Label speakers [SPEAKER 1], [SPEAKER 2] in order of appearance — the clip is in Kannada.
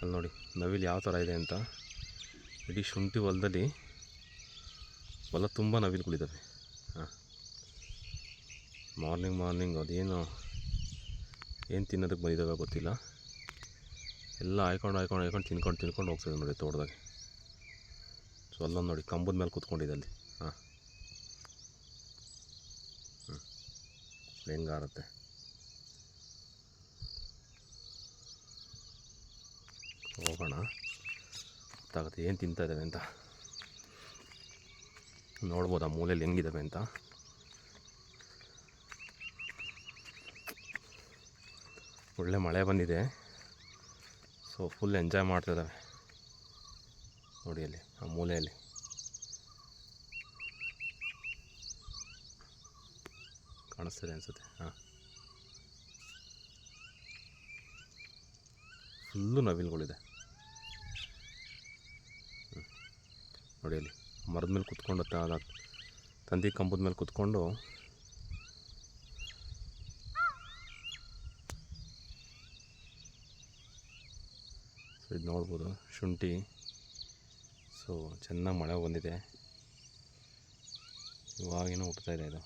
[SPEAKER 1] ಅಲ್ಲಿ ನೋಡಿ ನವಿಲು ಯಾವ ಥರ ಇದೆ ಅಂತ. ಇಡೀ ಶುಂಠಿ ಹೊಲದಲ್ಲಿ ಹೊಲ ತುಂಬ ನವಿಲುಗಳಿದ್ದಾವೆ. ಹಾಂ, ಮಾರ್ನಿಂಗ್ ಅದೇನು ಏನು ತಿನ್ನೋದಕ್ಕೆ ಬಂದಿದ್ದಾವೆ ಗೊತ್ತಿಲ್ಲ. ಎಲ್ಲ ಆಯ್ಕೊಂಡು ತಿನ್ಕೊಂಡು ಹೋಗ್ತದೆ ನೋಡಿ ತೋಟದಾಗೆ. ಸೊ ಅಲ್ಲೊಂದು ನೋಡಿ ಕಂಬದ ಮೇಲೆ ಕೂತ್ಕೊಂಡಿದೆ ಅಲ್ಲಿ. ಹಾಂ, ಹೆಂಗಾರುತ್ತೆ. ಹೋಗೋಣ, ಗೊತ್ತಾಗುತ್ತೆ ಏನು ತಿಂತಾಯಿದ್ದಾವೆ ಅಂತ. ನೋಡ್ಬೋದು ಆ ಮೂಲೆಯಲ್ಲಿ ಹೆಂಗಿದ್ದಾವೆ ಅಂತ. ಒಳ್ಳೆ ಮಳೆ ಬಂದಿದೆ, ಸೊ ಫುಲ್ ಎಂಜಾಯ್ ಮಾಡ್ತಿದ್ದಾವೆ ನೋಡಿ ಅಲ್ಲಿ ಆ ಮೂಲೆಯಲ್ಲಿ. ಕಾಣಿಸ್ತಿದೆ ಅನಿಸುತ್ತೆ. ಹಾಂ, ಫುಲ್ಲು ನವಿಲುಗಳಿದೆ ನೋಡಿ ಅಲ್ಲಿ. ಮರದ ಮೇಲೆ ಕುತ್ಕೊಂಡು ತಂತಿ ಕಂಬದ ಮೇಲೆ ಕುತ್ಕೊಂಡು ಇದು ನೋಡ್ಬೋದು ಶುಂಠಿ. ಸೊ ಚೆನ್ನಾಗಿ ಮಳೆ ಬಂದಿದೆ, ಇವಾಗೇನೋ ಹುಟ್ತಾಯಿದೆ ಇದು.